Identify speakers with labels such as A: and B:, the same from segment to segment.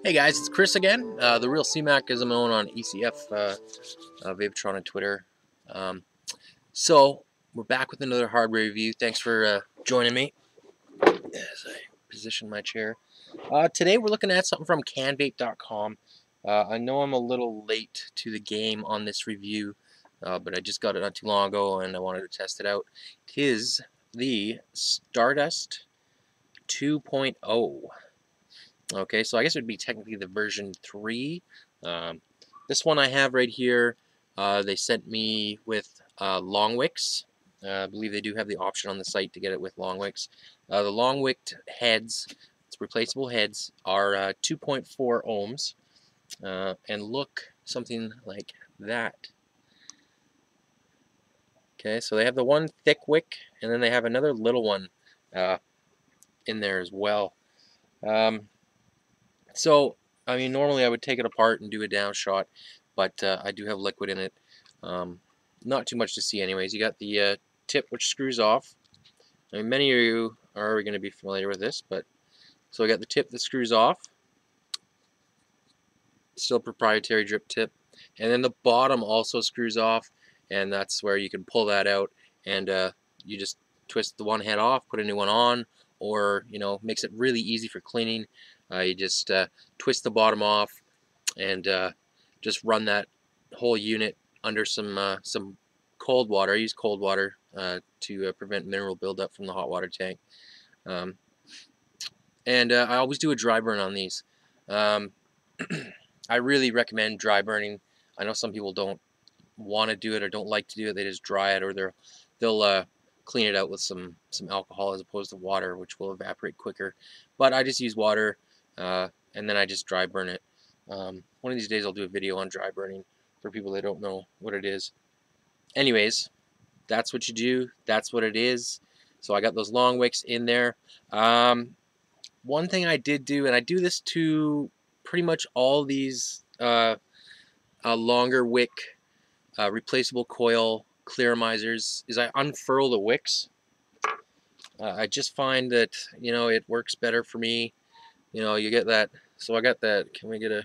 A: Hey guys, it's Chris again. The real CMAC as I'm known on ECF Vapotron on Twitter. Um, so we're back with another hardware review. Thanks for joining me as I position my chair. Today we're looking at something from Canvape.com. I know I'm a little late to the game on this review, but I just got it not too long ago and I wanted to test it out. It is the Stardust 2.0. Okay, so I guess it would be technically the version 3. Um, this one I have right here, they sent me with long wicks. I believe they do have the option on the site to get it with long wicks. The long wicked heads, it's replaceable heads, are 2.4 ohms and look something like that. Okay, so they have the one thick wick and then they have another little one in there as well. So, I mean, normally I would take it apart and do a down shot, but I do have liquid in it. Not too much to see anyways. You got the tip which screws off. I mean, many of you are already going to be familiar with this, but so I got the tip that screws off. Still proprietary drip tip. And then the bottom also screws off, and that's where you can pull that out and you just twist the one head off, put a new one on, or makes it really easy for cleaning. You just twist the bottom off and just run that whole unit under some cold water. I use cold water to prevent mineral buildup from the hot water tank. And I always do a dry burn on these. I really recommend dry burning. I know some people don't want to do it or don't like to do it. They just dry it, or they'll clean it out with some alcohol as opposed to water, which will evaporate quicker. But I just use water and then I just dry burn it. One of these days I'll do a video on dry burning for people that don't know what it is. Anyways, that's what you do. That's what it is. So I got those long wicks in there. One thing I did do, and I do this to pretty much all these longer wick replaceable coil clearamizers, is I unfurl the wicks. I just find that it works better for me. You get that. So I got that. Can we get a?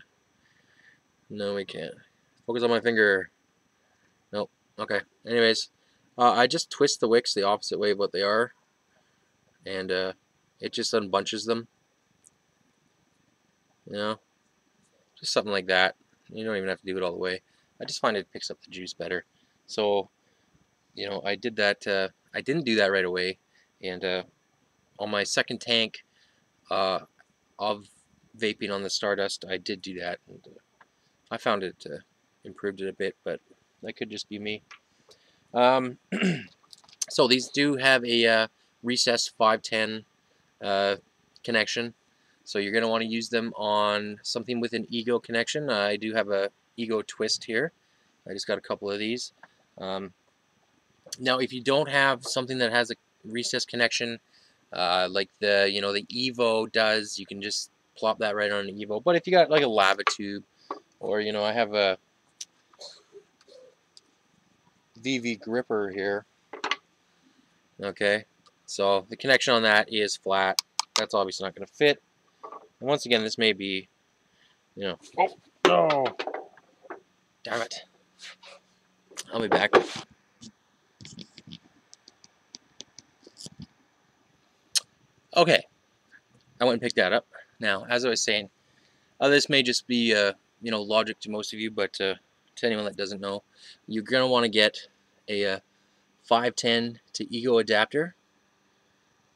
A: No, we can't. Focus on my finger. Nope. Okay. Anyways, I just twist the wicks the opposite way of what they are, and it just unbunches them. Just something like that. You don't even have to do it all the way. I just find it picks up the juice better. So, I did that. I didn't do that right away, and on my second tank of vaping on the Stardust, I did do that, and I found it improved it a bit, but that could just be me. So these do have a recessed 510 connection, so you're going to want to use them on something with an ego connection. I do have a ego twist here. I just got a couple of these. Now, if you don't have something that has a recessed connection, like the Evo does, you can just plop that right on an Evo. But if you got like a lava tube, or I have a VV gripper here. Okay, so the connection on that is flat. That's obviously not going to fit. And once again, this may be, oh no, damn it! I'll be back. Okay, I went and picked that up. Now, as I was saying, this may just be logic to most of you, but to anyone that doesn't know, you're gonna want to get a 510 to ego adapter.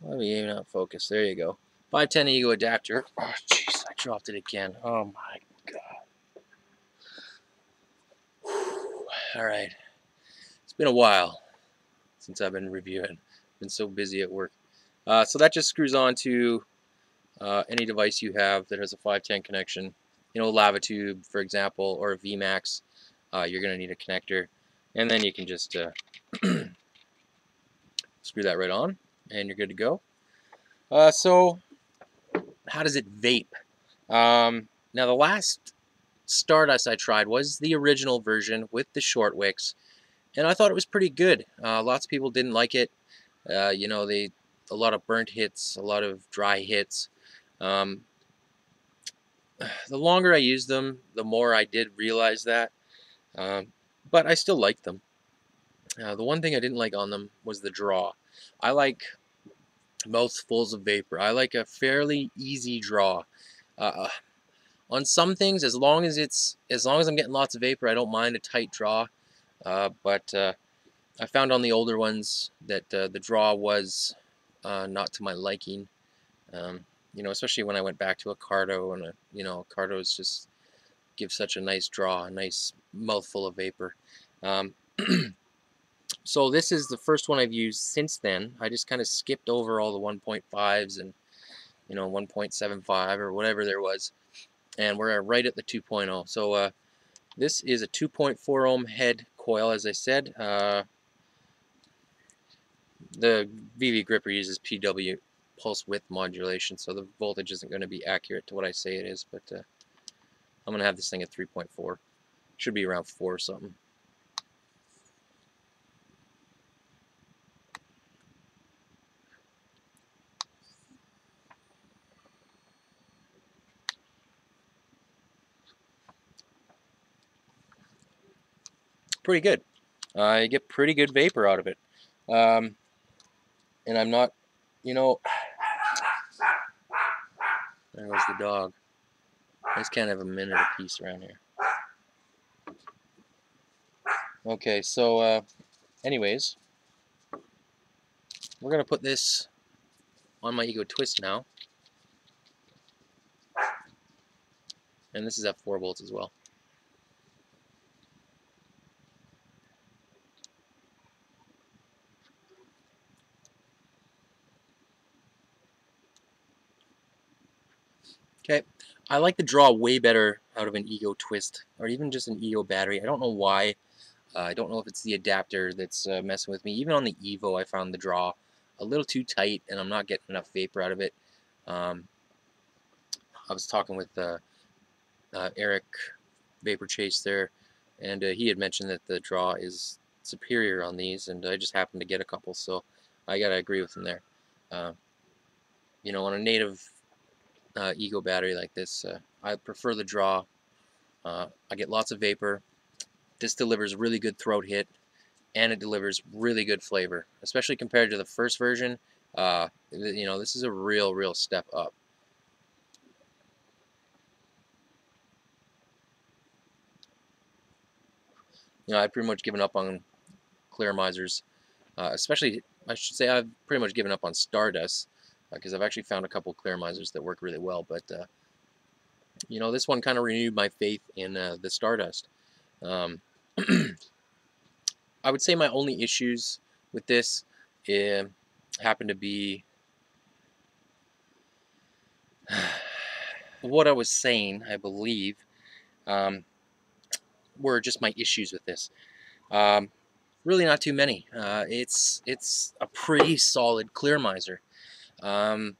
A: Let me even out focus. There you go. 510 ego adapter. Oh jeez, I dropped it again. Oh my god. Whew. All right. It's been a while since I've been reviewing. I've been so busy at work. So that just screws on to any device you have that has a 510 connection. A lava tube, for example, or a VMAX. You're going to need a connector. And then you can just screw that right on, and you're good to go. So, how does it vape? Now, the last Stardust I tried was the original version with the short wicks, and I thought it was pretty good. Lots of people didn't like it. A lot of burnt hits, a lot of dry hits. the longer I used them, the more I did realize that. But I still like them. The one thing I didn't like on them was the draw. I like mouthfuls of vapor. I like a fairly easy draw. Uh, on some things, as long as I'm getting lots of vapor, I don't mind a tight draw. But I found on the older ones that the draw was not to my liking. You know, especially when I went back to a Cardo, and you know, Cardos just give such a nice draw, a nice mouthful of vapor. Um, so this is the first one I've used since then. I just kind of skipped over all the 1.5s and, you know, 1.75 or whatever there was, and we're right at the 2.0. So this is a 2.4 ohm head coil, as I said. The VV gripper uses PW, pulse width modulation, so the voltage isn't going to be accurate to what I say it is, but I'm going to have this thing at 3.4. Should be around 4 or something. Pretty good. I get pretty good vapor out of it. And I'm not, you know, there goes the dog. I just can't have a minute apiece around here. Okay, so anyways, we're going to put this on my Ego Twist now. And this is at 4 volts as well. Okay, I like the draw way better out of an Ego Twist, or even just an Ego battery. I don't know why. I don't know if it's the adapter that's messing with me. Even on the Evo, I found the draw a little too tight, and I'm not getting enough vapor out of it. I was talking with Eric Vapor Chase there, and he had mentioned that the draw is superior on these, and I just happened to get a couple, so I gotta agree with him there. Uh, you know, on a native Ego battery like this, I prefer the draw. I get lots of vapor. This delivers really good throat hit, and it delivers really good flavor, especially compared to the first version. You know, this is a real step up. You know, I've pretty much given up on clearamizers, especially, I should say, I've pretty much given up on Stardust, because I've actually found a couple clearamizers that work really well, but you know, this one kind of renewed my faith in the Stardust. Um, I would say my only issues with this happen to be what I was saying, I believe, um, were just my issues with this. Um, really not too many. It's a pretty solid clearmizer. Um,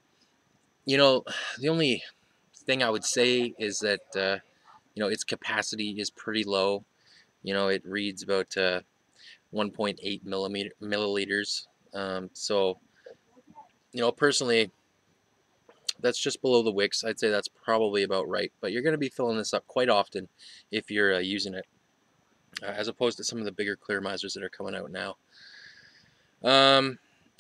A: you know, the only thing I would say is that you know, its capacity is pretty low. You know, it reads about 1.8 milliliters. So you know, personally, that's just below the wicks. I'd say that's probably about right. But you're going to be filling this up quite often if you're using it, as opposed to some of the bigger clearmizers that are coming out now.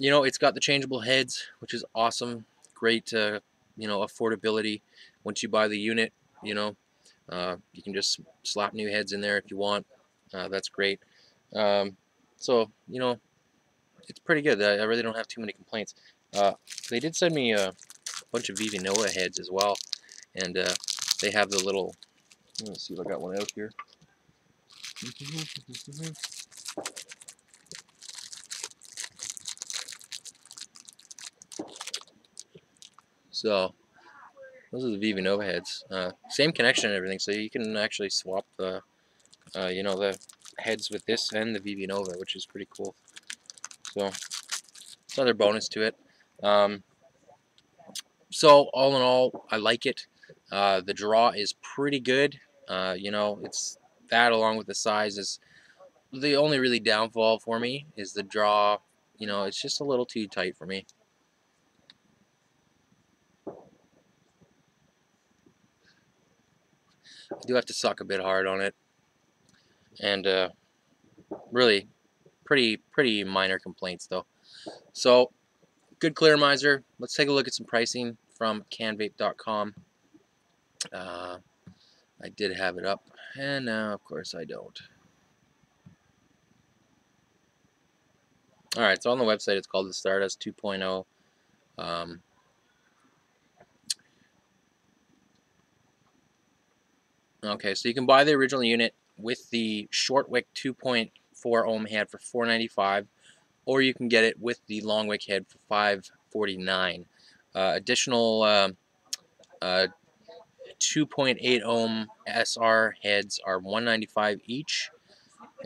A: You know, it's got the changeable heads, which is awesome. Great, you know, affordability. Once you buy the unit, you know, you can just slap new heads in there if you want. That's great. Um, so, you know, it's pretty good. I really don't have too many complaints. They did send me a bunch of Viva Nova heads as well, and they have the little. Let me see if I got one out here. So those are the Viva Nova heads. Same connection and everything, so you can actually swap the, you know, the heads with this and the Viva Nova, which is pretty cool. So it's another bonus to it. So all in all, I like it. The draw is pretty good. You know, it's that along with the size is the only really downfall for me is the draw. You know, it's just a little too tight for me. I do have to suck a bit hard on it, and really pretty minor complaints though. So good clearomizer. Let's take a look at some pricing from Canvape.com. I did have it up, and now of course I don't. Alright, so on the website it's called the Stardust 2.0. Okay, so you can buy the original unit with the short wick 2.4 ohm head for $4.95, or you can get it with the long wick head for $5.49. Additional 2.8 ohm SR heads are $1.95 each,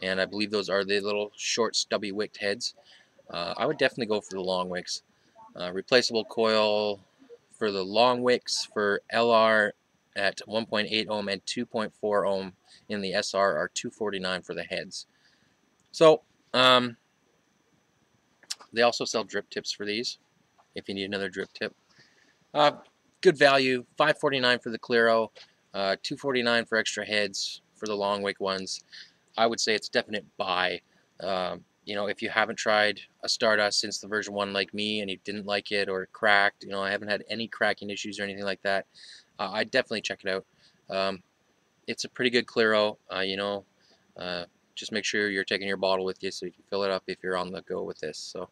A: and I believe those are the little short stubby wicked heads. I would definitely go for the long wicks. Replaceable coil for the long wicks for LR at 1.8 ohm and 2.4 ohm in the SR are $2.49 for the heads. So they also sell drip tips for these if you need another drip tip. Good value, $5.49 for the Clearo, $2.49 for extra heads for the long wick ones. I would say it's a definite buy. You know, if you haven't tried a Stardust since the version 1 like me and you didn't like it or it cracked, you know, I haven't had any cracking issues or anything like that, I'd definitely check it out. It's a pretty good Clearo, you know. Just make sure you're taking your bottle with you so you can fill it up if you're on the go with this. So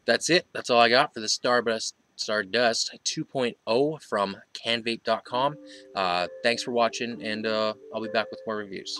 A: that's it. That's all I got for the Stardust 2.0 from Canvape.com. Thanks for watching, and I'll be back with more reviews.